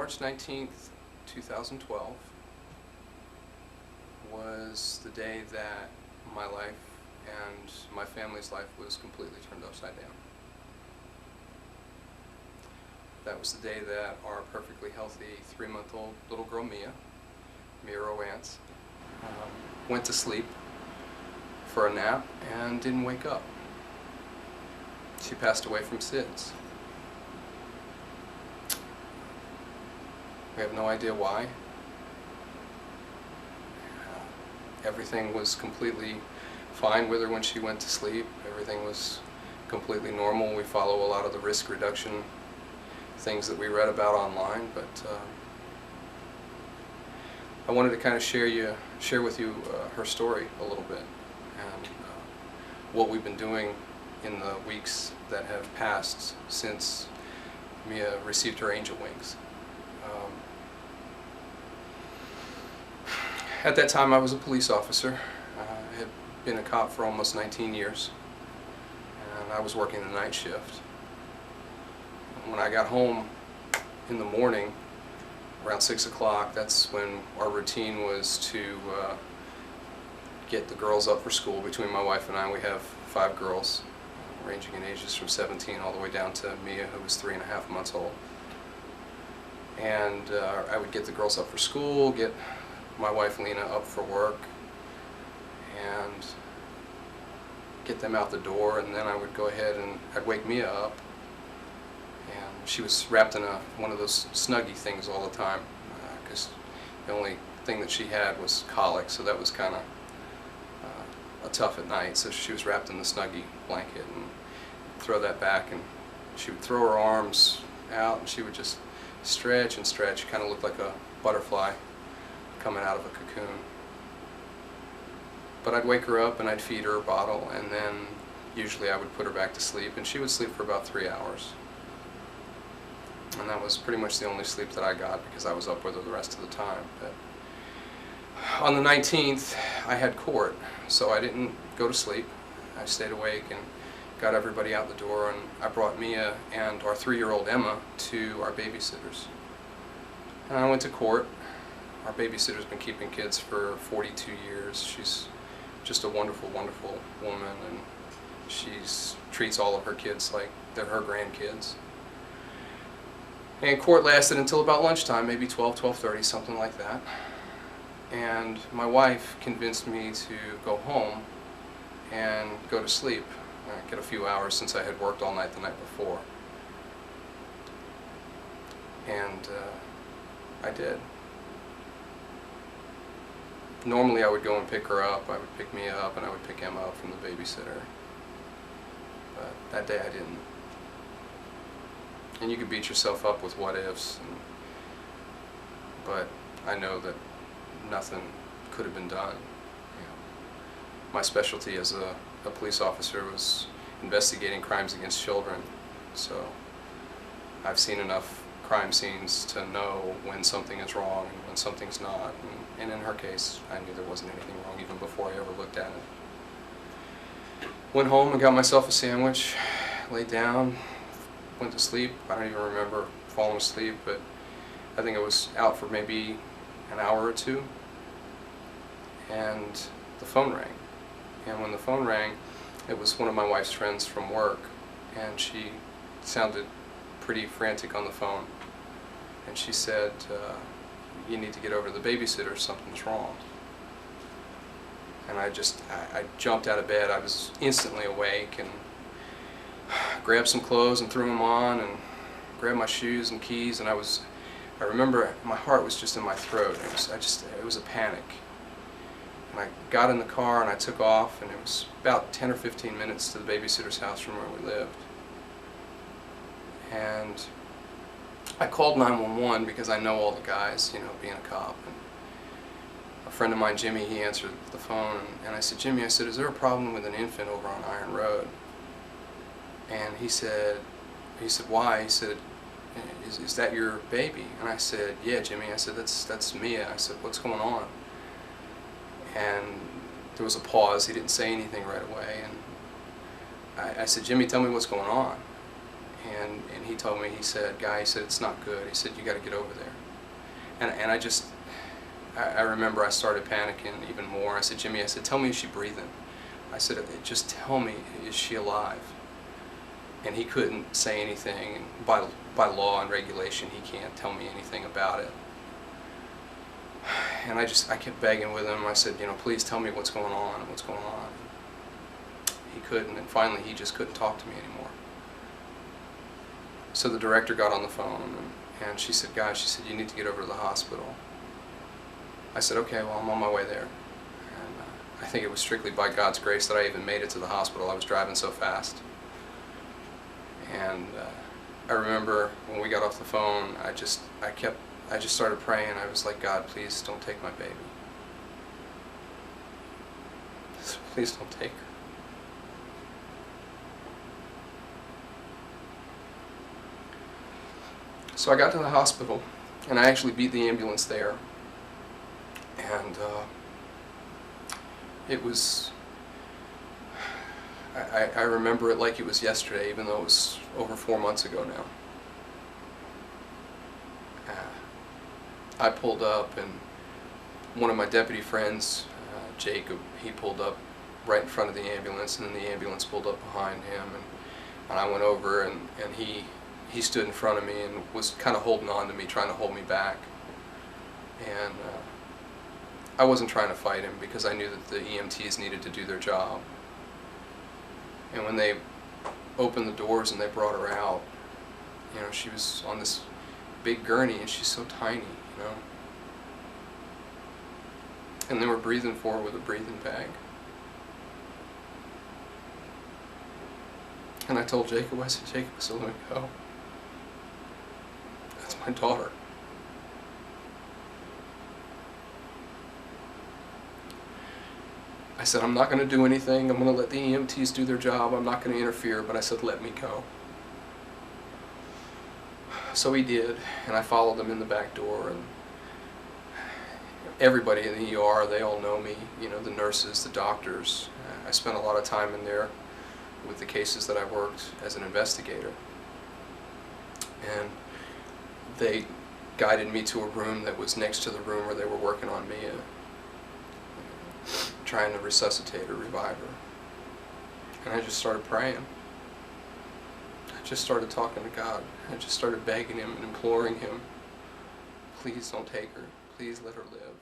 March 19th, 2012 was the day that my life and my family's life was completely turned upside down. That was the day that our perfectly healthy 3-month-old little girl Mia Rowance, went to sleep for a nap and didn't wake up. She passed away from SIDS. We have no idea why. Everything was completely fine with her when she went to sleep. Everything was completely normal. We follow a lot of the risk reduction things that we read about online, but I wanted to kind of share with you her story a little bit, and what we've been doing in the weeks that have passed since Mia received her angel wings. At that time I was a police officer. I had been a cop for almost 19 years, and I was working the night shift. When I got home in the morning, around 6 o'clock, that's when our routine was to get the girls up for school. Between my wife and I, we have 5 girls, ranging in ages from 17 all the way down to Mia, who was 3.5 months old. And I would get the girls up for school, get my wife Lena up for work, and get them out the door, and then I would go ahead and I'd wake Mia up. And she was wrapped in one of those Snuggie things all the time, because the only thing that she had was colic, so that was kind of tough at night. So she was wrapped in the Snuggie blanket, and throw that back, and she would throw her arms out, and she would just stretch and stretch. Kind of looked like a butterfly coming out of a cocoon. But I'd wake her up and I'd feed her a bottle, and then usually I would put her back to sleep, and she would sleep for about 3 hours. And that was pretty much the only sleep that I got, because I was up with her the rest of the time. But on the 19th, I had court, so I didn't go to sleep. I stayed awake and got everybody out the door, and I brought Mia and our 3-year-old Emma to our babysitters. And I went to court. Our babysitter's been keeping kids for 42 years. She's just a wonderful, wonderful woman, and she treats all of her kids like they're her grandkids. And court lasted until about lunchtime, maybe 12:30, something like that. And my wife convinced me to go home and go to sleep, get a few hours, since I had worked all night the night before. And I did. Normally I would go and pick her up. I would pick Mia up and I would pick Emma up from the babysitter. But that day I didn't. And you can beat yourself up with what ifs, but I know that nothing could have been done. You know, my specialty as a police officer was investigating crimes against children, so I've seen enough crime scenes to know when something is wrong and when something's not. And in her case, I knew there wasn't anything wrong even before I ever looked at it. Went home and got myself a sandwich, laid down, went to sleep. I don't even remember falling asleep, but I think I was out for maybe an hour or two, and the phone rang. And when the phone rang, it was one of my wife's friends from work, and she sounded pretty frantic on the phone. And she said, you need to get over to the babysitter, something's wrong. And I jumped out of bed. I was instantly awake and grabbed some clothes and threw them on, and grabbed my shoes and keys, and I remember my heart was just in my throat. It was a panic. And I got in the car and I took off, and it was about 10 or 15 minutes to the babysitter's house from where we lived. And I called 911 because I know all the guys, you know, being a cop. And a friend of mine, Jimmy, he answered the phone, and I said, Jimmy, I said, is there a problem with an infant over on Iron Road? And he said, why? He said, is that your baby? And I said, yeah, Jimmy. I said, that's Mia. I said, what's going on? And there was a pause. He didn't say anything right away. And I said, Jimmy, tell me what's going on. And he told me, he said, "Guy," he said, "it's not good." He said, "You got to get over there." And I remember I started panicking even more. I said, "Jimmy," I said, "tell me, is she breathing?" I said, "Just tell me, is she alive?" And he couldn't say anything. And by law and regulation, he can't tell me anything about it. And I kept begging with him. I said, "Please tell me what's going on, what's going on." He couldn't, and finally he just couldn't talk to me anymore. So the director got on the phone, and she said, "Guy," she said, "you need to get over to the hospital." I said, "Okay, well, I'm on my way there." And I think it was strictly by God's grace that I even made it to the hospital. I was driving so fast. And I remember when we got off the phone, I just started praying. I was like, "God, please don't take my baby. Please don't take her." So I got to the hospital, and I actually beat the ambulance there. And it was, I remember it like it was yesterday, even though it was over 4 months ago now. I pulled up, and one of my deputy friends, Jacob, he pulled up right in front of the ambulance, and then the ambulance pulled up behind him, and I went over, and he stood in front of me and was kind of holding on to me, trying to hold me back. And I wasn't trying to fight him because I knew that the EMTs needed to do their job. And when they opened the doors and they brought her out, she was on this big gurney, and she's so tiny, And they were breathing for her with a breathing bag. And I told Jacob, I said, "Jacob," I said, "let me go. That's my daughter." I said, "I'm not going to do anything. I'm going to let the EMTs do their job. I'm not going to interfere," but I said, "let me go." So he did, and I followed them in the back door, and everybody in the ER, they all know me, the nurses, the doctors. I spent a lot of time in there with the cases that I worked as an investigator. And they guided me to a room that was next to the room where they were working on Mia, trying to resuscitate her, revive her. And I just started praying. I just started talking to God. I just started begging Him and imploring Him, "Please don't take her. Please let her live."